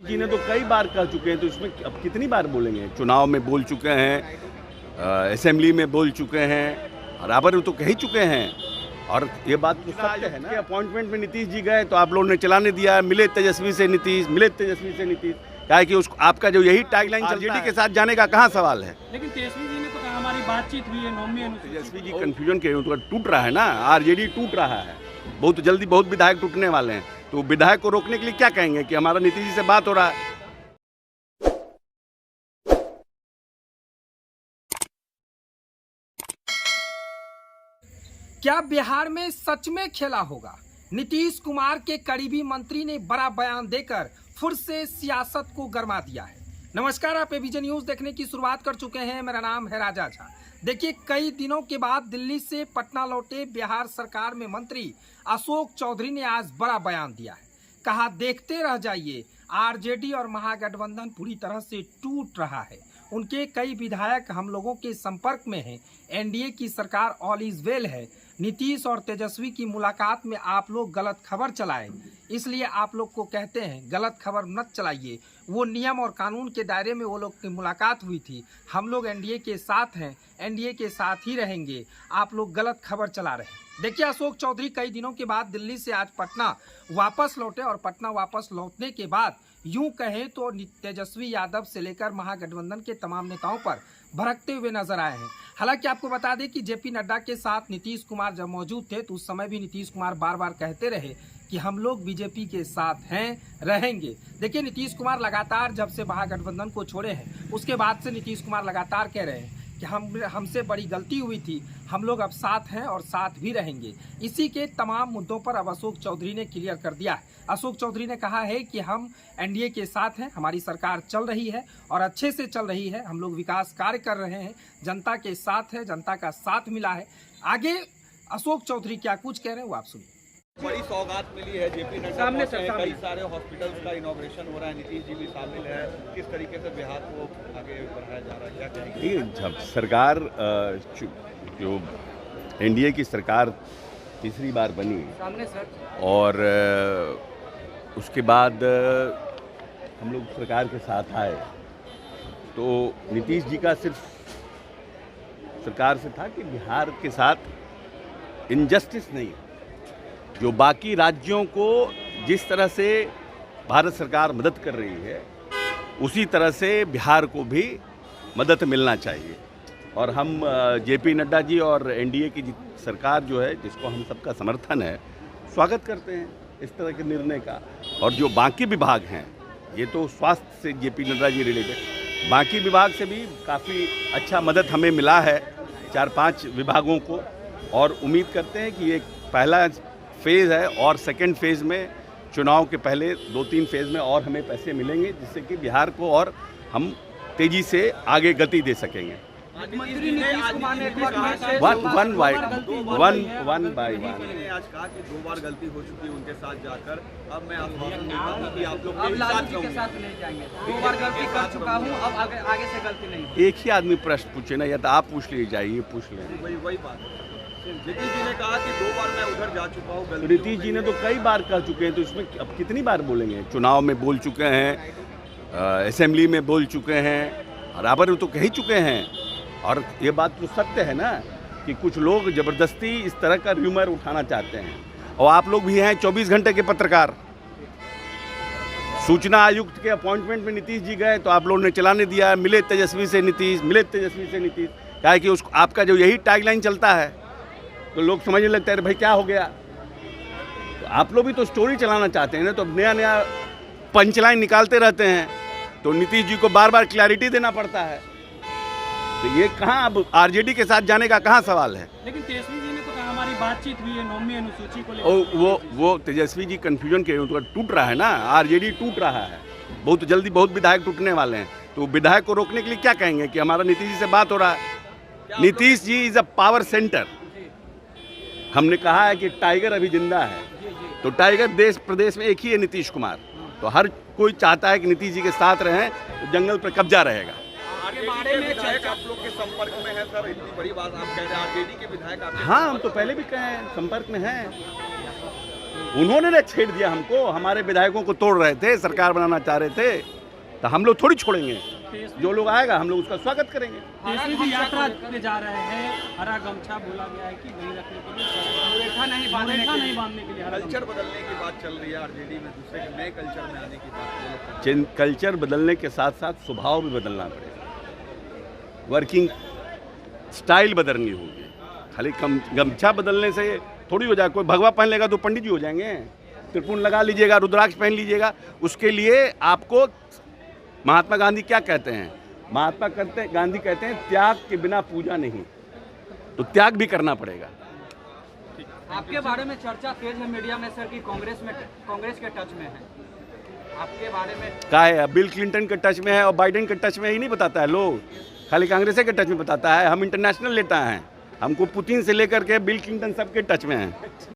जी ने तो कई बार कह चुके हैं, तो इसमें अब कितनी बार बोलेंगे। चुनाव में बोल चुके हैं, असेंबली में बोल चुके हैं, बराबर तो कह ही चुके हैं। और ये बात तो सत्य है ना। अपॉइंटमेंट में नीतीश जी गए तो आप लोगों ने चलाने दिया, मिले तेजस्वी से नीतीश, मिले तेजस्वी से नीतीश। क्या है कि उसको आपका जो यही टैगलाइन आरजेडी के साथ जाने का कहाँ सवाल है। लेकिन तेजस्वी जी ने तो कहा हमारी बातचीत हुई है नौवीं अनुसूची। तेजस्वी जी कंफ्यूजन के टूट रहा है ना, आरजेडी टूट रहा है। बहुत जल्दी बहुत विधायक टूटने वाले हैं, तो विधायक को रोकने के लिए क्या कहेंगे कि हमारा नीतीश जी से बात हो रहा है। क्या बिहार में सच में खेला होगा? नीतीश कुमार के करीबी मंत्री ने बड़ा बयान देकर फिर से सियासत को गरमा दिया है। नमस्कार, आप एबीजे न्यूज देखने की शुरुआत कर चुके हैं। मेरा नाम है राजा झा। देखिए, कई दिनों के बाद दिल्ली से पटना लौटे बिहार सरकार में मंत्री अशोक चौधरी ने आज बड़ा बयान दिया है। कहा, देखते रह जाइए, आरजेडी और महागठबंधन पूरी तरह से टूट रहा है। उनके कई विधायक हम लोगों के संपर्क में हैं। एनडीए की सरकार ऑल इज वेल है। नीतीश और तेजस्वी की मुलाकात में आप लोग गलत खबर चलाए, इसलिए आप लोग को कहते हैं गलत खबर मत चलाइए। वो नियम और कानून के दायरे में वो लोग की मुलाकात हुई थी। हम लोग एनडीए के साथ हैं, एनडीए के साथ ही रहेंगे। आप लोग गलत खबर चला रहे हैं। देखिए, अशोक चौधरी कई दिनों के बाद दिल्ली से आज पटना वापस लौटे और पटना वापस लौटने के बाद यूं कहें तो तेजस्वी यादव से लेकर महागठबंधन के तमाम नेताओं पर भड़कते हुए नजर आए हैं। हालांकि आपको बता दें कि जेपी नड्डा के साथ नीतीश कुमार जब मौजूद थे तो उस समय भी नीतीश कुमार बार बार कहते रहे कि हम लोग बीजेपी के साथ हैं, रहेंगे। देखिए, नीतीश कुमार लगातार जब से महागठबंधन को छोड़े हैं उसके बाद से नीतीश कुमार लगातार कह रहे हैं कि हमसे बड़ी गलती हुई थी, हम लोग अब साथ हैं और साथ भी रहेंगे। इसी के तमाम मुद्दों पर अब अशोक चौधरी ने क्लियर कर दिया है। अशोक चौधरी ने कहा है कि हम एनडीए के साथ हैं, हमारी सरकार चल रही है और अच्छे से चल रही है। हम लोग विकास कार्य कर रहे हैं, जनता के साथ है, जनता का साथ मिला है। आगे अशोक चौधरी क्या कुछ कह रहे हैं वो आप सुनिए। बड़ी सौगात मिली है, जेपी नड्डा सामने कई सारे हॉस्पिटल्स का इनॉग्रेशन हो रहा है, नीतीश जी भी शामिल है। किस तरीके से बिहार को आगे बढ़ाया जा रहा है, क्या कहेंगे? देखिए, जब सरकार जो एनडीए की सरकार तीसरी बार बनी और उसके बाद हम लोग सरकार के साथ आए, तो नीतीश जी का सिर्फ सरकार से था कि बिहार के साथ इनजस्टिस नहीं, जो बाकी राज्यों को जिस तरह से भारत सरकार मदद कर रही है उसी तरह से बिहार को भी मदद मिलना चाहिए। और हम जेपी नड्डा जी और एनडीए की सरकार जो है, जिसको हम सबका समर्थन है, स्वागत करते हैं इस तरह के निर्णय का। और जो बाकी विभाग हैं, ये तो स्वास्थ्य से जेपी नड्डा जी रिलेटेड, बाकी विभाग से भी काफ़ी अच्छा मदद हमें मिला है, 4-5 विभागों को। और उम्मीद करते हैं कि एक पहला फेज़ है और सेकेंड फेज़ में चुनाव के पहले 2-3 फेज़ में और हमें पैसे मिलेंगे, जिससे कि बिहार को और हम तेज़ी से आगे गति दे सकेंगे। मंत्री नीतीश कुमार ने वन बाय वन आज कहा कि 2 बार गलती हो चुकी है उनके साथ जाकर, अब मैं आश्वासन देता हूं कि आप लोग के साथ नहीं जाएंगे। 2 बार गलती कर चुका हूं, अब आगे से गलती नहीं। एक ही आदमी प्रश्न पूछे ना, या तो आप पूछ लीजिए, ये पूछ लें। वही बात है। नीतीश जी ने कहा कि 2 बार मैं उधर जा चुका हूँ। नीतीश जी ने तो कई बार कह चुके हैं, तो इसमें अब कितनी बार बोलेंगे। चुनाव में बोल चुके हैं, असेंबली में बोल चुके हैं, बराबर तो कह ही चुके हैं। और ये बात तो सत्य है ना कि कुछ लोग ज़बरदस्ती इस तरह का र्यूमर उठाना चाहते हैं। और आप लोग भी हैं 24 घंटे के पत्रकार। सूचना आयुक्त के अपॉइंटमेंट में नीतीश जी गए तो आप लोगों ने चलाने दिया, मिले तेजस्वी से नीतीश, मिले तेजस्वी से नीतीश। क्या है कि उसको आपका जो यही टैगलाइन चलता है तो लोग समझने लगते हैं भाई क्या हो गया। तो आप लोग भी तो स्टोरी चलाना चाहते हैं ना, तो नया नया पंचलाइन निकालते रहते हैं, तो नीतीश जी को बार बार क्लैरिटी देना पड़ता है। तो ये कहाँ अब आरजेडी के साथ जाने का कहाँ सवाल है। लेकिन तेजस्वी जी ने तो कहा हमारी बातचीत हुई है नौवीं अनुसूची को लेकर। वो तेजस्वी जी कंफ्यूजन के टूट रहा है ना, आरजेडी टूट रहा है। बहुत जल्दी बहुत विधायक टूटने वाले हैं, तो विधायक को रोकने के लिए क्या कहेंगे कि हमारा नीतीश जी से बात हो रहा है। Nitish ji is a power centre. हमने कहा है कि टाइगर अभी जिंदा है, तो टाइगर देश प्रदेश में एक ही है, नीतीश कुमार। तो हर कोई चाहता है कि नीतीश जी के साथ रहें, तो जंगल पर कब्जा रहेगा। बारे में विधायक आप लोग के संपर्क में है सर, इतनी बड़ी बात आप कह रहे हैं, आरजेडी के विधायक आप? हाँ, हम तो पहले भी कहे हैं, संपर्क में हैं। उन्होंने ना छेड़ दिया हमको, हमारे विधायकों को तोड़ रहे थे, सरकार बनाना चाह रहे थे, तो हम लोग थोड़ी छोड़ेंगे। जो लोग आएगा हम लोग उसका स्वागत करेंगे। तेजस्वी जी यात्रा पे जा रहे हैं, हरा गमछा बोला गया है कि नहीं रखने के लिए, रेखा नहीं बांधने के लिए हरा कल्चर बदलने की बात चल रही है आरजेडी में, दूसरे के नए कल्चर में आने की बात। कल्चर बदलने के साथ साथ स्वभाव भी बदलना पड़ेगा, वर्किंग स्टाइल बदलनी होगी। खाली गमछा बदलने से थोड़ी हो जाए। कोई भगवा पहन लेगा तो पंडित जी हो जाएंगे। त्रिपुण लगा लीजिएगा, रुद्राक्ष पहन लीजिएगा, उसके लिए आपको महात्मा गांधी क्या कहते हैं? गांधी कहते हैं त्याग के बिना पूजा नहीं, तो त्याग भी करना पड़ेगा। आपके बारे में चर्चा तेज है मीडिया में सर कि कांग्रेस के टच में है, आपके बारे में क्या है? बिल क्लिंटन के टच में है और बाइडेन के टच में ही नहीं बताता है लोग, खाली कांग्रेस के टच में बताता है। हम इंटरनेशनल लेता है, हमको पुतिन से लेकर के बिल क्लिंटन सबके टच में हैं।